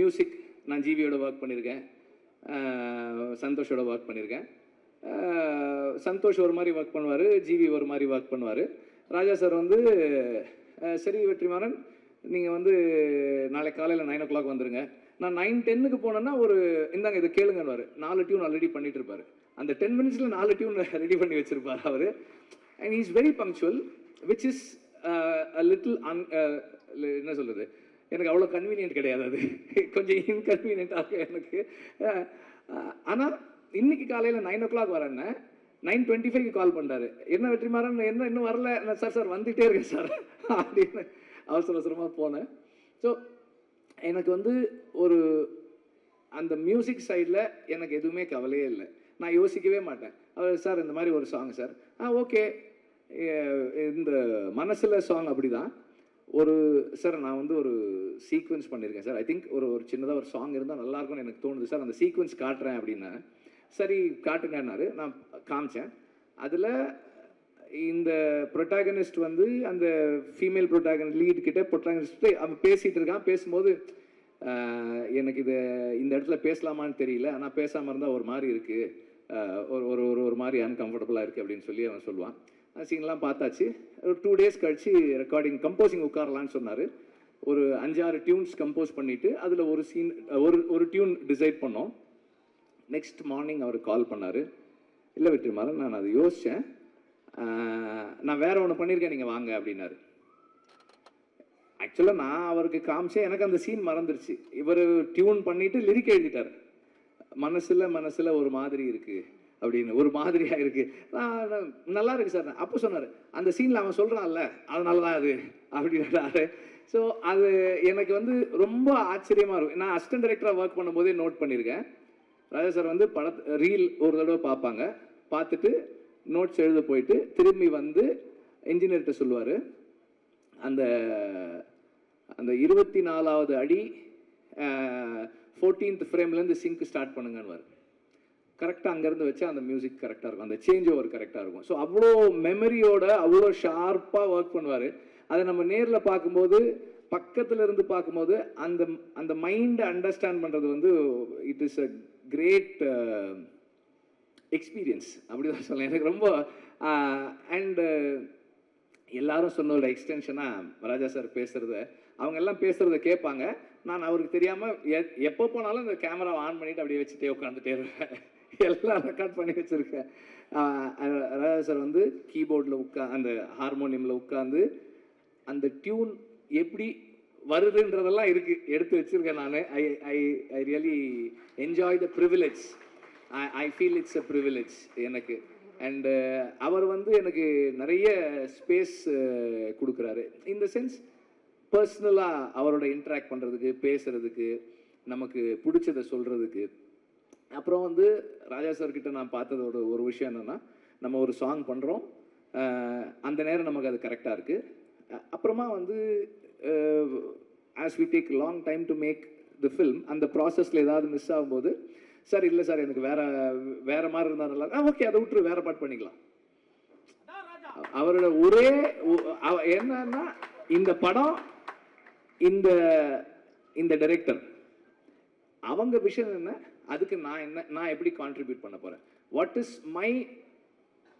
Music நான் ஜிவியோட work பண்ணியிருக்கேன், சந்தோஷோட work பண்ணியிருக்கேன். சந்தோஷ் ஒரு மாதிரி ஒர்க் பண்ணுவார், ஜிவி ஒரு மாதிரி ஒர்க் பண்ணுவார். ராஜா சார் வந்து சரி வெற்றிமாறன் நீங்கள் வந்து நாளைக்கு காலையில் 9 o'clock வந்துடுங்க. நான் 9:10 போனேன்னா ஒரு இந்தாங்க இதை கேளுங்கன்னு 4 டியூன் ஆல்ரெடி பண்ணிட்டு இருப்பார். அந்த 10 minutesல 4 டியூன் ரெடி பண்ணி வச்சிருப்பார் அவர். And he is very punctual, which is little என்ன சொல்கிறது, எனக்கு அவ்வளோ கன்வீனியன்ட் கிடையாது, அது கொஞ்சம் இன்கன்வீனியன்ட்டாக எனக்கு. ஆனால் இன்னைக்கு காலையில் 9 o'clock வரேன்னா 9:25 கால் பண்ணுறாரு. என்ன வெற்றிமாறன் என்ன இன்னும் வரல? சார் சார் வந்துகிட்டே இருக்கேன் சார் அப்படின்னு அவசர அவசரமாக போனேன். ஸோ எனக்கு வந்து ஒரு அந்த மியூசிக் சைடில் எனக்கு எதுவுமே கவலையே இல்லை. நான் யோசிக்கவே மாட்டேன். அவர் சார் இந்த மாதிரி ஒரு சாங் சார், ஓகே இந்த மனசில் சாங் அப்படி தான் ஒரு சார் நான் வந்து ஒரு சீக்வன்ஸ் பண்ணியிருக்கேன் சார், ஐ திங்க் ஒரு சின்னதாக ஒரு சாங் இருந்தால் நல்லாயிருக்கும்னு எனக்கு தோணுது சார், அந்த சீக்வன்ஸ் காட்டுறேன் அப்படின்னா சரி காட்டுங்கன்னாரு. நான் காமிச்சேன். அதில் இந்த ப்ரொட்டாகனிஸ்ட் வந்து அந்த ஃபீமேல் ப்ரொட்டாகனிஸ்ட் லீட் கிட்ட ப்ரொட்டாகனிஸ்ட் அவன் பேசிகிட்டு இருக்கான். பேசும்போது எனக்கு இந்த இடத்துல பேசலாமான்னு தெரியல, ஆனால் பேசாமல் இருந்தால் ஒரு மாதிரி இருக்குது, ஒரு மாதிரி அன்கம்ஃபர்டபுளாக இருக்குது அப்படின்னு சொல்லி அவன் சொல்லுவான். சீன்லாம் பார்த்தாச்சு. ஒரு 2 days கழிச்சு ரெக்கார்டிங் கம்போசிங் உட்காரலான்னு சொன்னார். ஒரு 5-6 டியூன்ஸ் கம்போஸ் பண்ணிவிட்டு அதில் ஒரு சீன் ஒரு டியூன் டிசைட் பண்ணோம். நெக்ஸ்ட் மார்னிங் அவர் கால் பண்ணார். இல்லை வெற்றிமாறன் நான் அதை யோசித்தேன், நான் வேறு ஒன்று பண்ணியிருக்கேன், நீங்கள் வாங்க அப்படின்னாரு. ஆக்சுவலாக நான் அவருக்கு காமிச்சேன், எனக்கு அந்த சீன் மறந்துருச்சு. இவர் டியூன் பண்ணிவிட்டு லிரிக் எழுதிட்டார். மனசில் ஒரு மாதிரி இருக்குது அப்படின்னு, ஒரு மாதிரியாக இருக்குது, நல்லா இருக்குது சார். அப்போ சொன்னார் அந்த சீனில் அவன் சொல்கிறான்ல அதனால தான் அது அப்படின்றாரு. ஸோ அது எனக்கு வந்து ரொம்ப ஆச்சரியமாக இருக்கும். நான் அசிஸ்டன்ட் டைரக்டராக ஒர்க் பண்ணும்போதே நோட் பண்ணியிருக்கேன். ராஜா சார் வந்து ரீல் ஒரு தடவை பார்ப்பாங்க, பார்த்துட்டு நோட்ஸ் எழுத போயிட்டு திரும்பி வந்து இன்ஜினியர்கிட்ட சொல்லுவார், அந்த 24வது அடி 14th ஃப்ரேம்லேருந்து சிங்க் ஸ்டார்ட் பண்ணுங்கன்னு. கரெக்டாக அங்கேருந்து வச்சா அந்த மியூசிக் கரெக்டாக இருக்கும், அந்த சேஞ்ச் ஓவர் கரெக்டாக இருக்கும். ஸோ அவ்வளோ மெமரியோட அவ்வளோ ஷார்ப்பாக ஒர்க் பண்ணுவார். அதை நம்ம நேரில் பார்க்கும்போது, பக்கத்தில் இருந்து பார்க்கும்போது அந்த மைண்டை அண்டர்ஸ்டாண்ட் பண்ணுறது வந்து it is a great experience அப்படி தான் சொல்லலாம். எனக்கு ரொம்ப அண்டு எல்லாரும் சொன்னோட எக்ஸ்டென்ஷனாக ராஜா சார் பேசுகிறத, அவங்க எல்லாம் பேசுகிறத கேட்பாங்க. நான் அவருக்கு தெரியாமல் எப்போ போனாலும் இந்த கேமராவை ஆன் பண்ணிவிட்டு அப்படியே வச்சுட்டே உட்காந்துட்டே இருப்பேன். எல்லாம் ரெக்கார்ட் பண்ணி வச்சுருக்கேன். ராஜா சார் வந்து கீபோர்டில் அந்த ஹார்மோனியமில் உட்காந்து அந்த டியூன் எப்படி வருதுன்றதெல்லாம் எடுத்து வச்சுருக்கேன் நான். I really enjoy the privilege. I feel it's a privilege எனக்கு. அண்டு அவர் வந்து எனக்கு நிறைய ஸ்பேஸ் கொடுக்குறாரு. இந்த சென்ஸ் பர்சனலாக அவரோட இன்ட்ராக்ட் பண்ணுறதுக்கு, பேசுகிறதுக்கு, நமக்கு பிடிச்சதை சொல்கிறதுக்கு. அப்புறம் வந்து ராஜா சார்கிட்ட நான் பார்த்ததோட ஒரு விஷயம் என்னென்னா, நம்ம ஒரு சாங் பண்ணுறோம், அந்த நேரம் நமக்கு அது கரெக்டாக இருக்குது. அப்புறமா வந்து as we take long time to make the film, அந்த ப்ராசஸில் ஏதாவது மிஸ் ஆகும்போது, சார் இல்லை சார் எனக்கு வேறு மாதிரி இருந்தால் நல்லா, ஓகே அதை விட்டுரு வேறு பாட்டு பண்ணிக்கலாம். அவரோட ஒரே என்னன்னா, இந்த படம் இந்த டைரக்டர் அவங்க விஷயம் என்ன, அதுக்கு நான் எப்படி கான்ட்ரிபியூட் பண்ண போகிறேன், what is my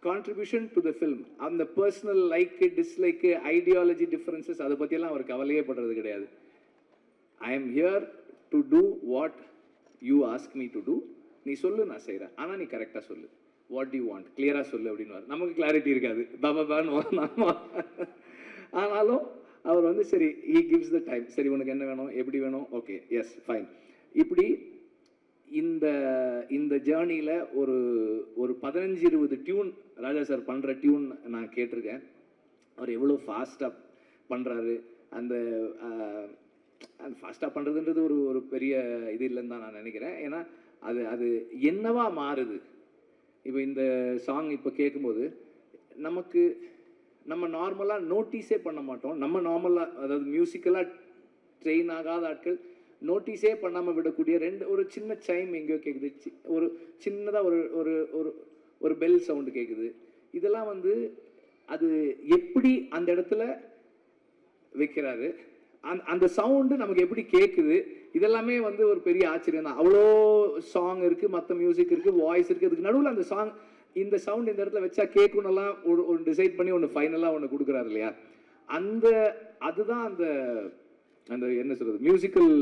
contribution to the film. அந்த personal like dislike ideology differences அதை பற்றியெல்லாம் அவர் கவலையே படுறது கிடையாது. I am here to do what you ask me to do. நீ சொல்லு நான் செய்கிறேன், ஆனால் நீ கரெக்டாக சொல்லு, வாட் யூ வாண்ட் கிளியராக சொல்லு அப்படின்னு. நமக்கு கிளாரிட்டி இருக்காது, பாபான்னு. ஆனாலும் அவர் வந்து சரி ஹீ கிவ்ஸ் த டைம், சரி உனக்கு என்ன வேணும் எப்படி வேணும், ஓகே எஸ் ஃபைன். இப்படி இந்த ஜேர்னியில் ஒரு 15-20 டியூன் ராஜா சார் பண்ணுற டியூன் நான் கேட்டிருக்கேன். அவர் எவ்வளோ ஃபாஸ்ட்டாக பண்ணுறாரு. அந்த ஃபாஸ்ட்டாக பண்ணுறதுன்றது ஒரு பெரிய இது இல்லைன்னு தான் நான் நினைக்கிறேன். ஏன்னா அது என்னவா மாறுது. இப்போ இந்த சாங் இப்போ கேட்கும்போது நம்ம நார்மலாக நோட்டீஸே பண்ண மாட்டோம். நம்ம நார்மலாக அதாவது மியூசிக்கலாக ட்ரெயின் ஆகாத ஆட்கள் நோட்டீஸே பண்ணாமல் விடக்கூடிய ஒரு சின்ன சைம் எங்கேயோ கேட்குது, ஒரு சின்னதாக ஒரு பெல் சவுண்டு கேட்குது. இதெல்லாம் வந்து அது எப்படி அந்த இடத்துல வைக்கிறாரு, அந்த சவுண்டு நமக்கு எப்படி கேட்குது, இதெல்லாமே வந்து ஒரு பெரிய ஆச்சரியம் தான். அவ்வளோ சாங் இருக்குது, மற்ற மியூசிக் இருக்குது, வாய்ஸ் இருக்குது. அதுக்கு நடுவில் அந்த சாங் இந்த சவுண்ட் இந்த இடத்துல வச்சா கேட்கணும்லாம் ஒரு டிசைட் பண்ணி ஒன்று ஃபைனலாக ஒன்று கொடுக்குறாரு இல்லையா? அந்த அதுதான் அந்த அந்த என்ன சொல்கிறது மியூசிக்கல்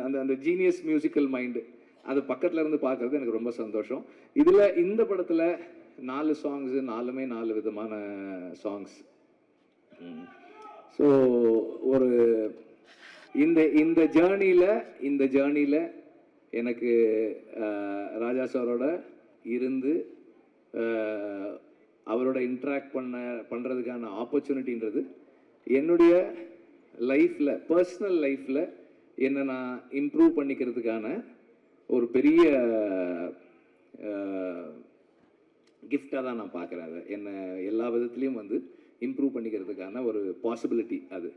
அந்த அந்த ஜீனியஸ் மியூசிக்கல் மைண்டு அது பக்கத்தில் இருந்து பார்க்குறது எனக்கு ரொம்ப சந்தோஷம். இதில் இந்த படத்தில் 4 சாங்ஸு 4மே 4 விதமான சாங்ஸ். ஸோ ஒரு இந்த இந்த ஜேர்னியில் எனக்கு ராஜா சாரோட இருந்து அவரோட இன்ட்ராக்ட் பண்ணுறதுக்கான ஆப்பர்ச்சுனிட்டின்றது என்னுடைய லைஃப்பில் பர்சனல் லைஃப்பில் என்னை நான் இம்ப்ரூவ் பண்ணிக்கிறதுக்கான ஒரு பெரிய கிஃப்டாக தான் நான் பார்க்குறேன். அதை என்னை எல்லா விதத்துலேயும் வந்து இம்ப்ரூவ் பண்ணிக்கிறதுக்கான ஒரு பாசிபிலிட்டி அது.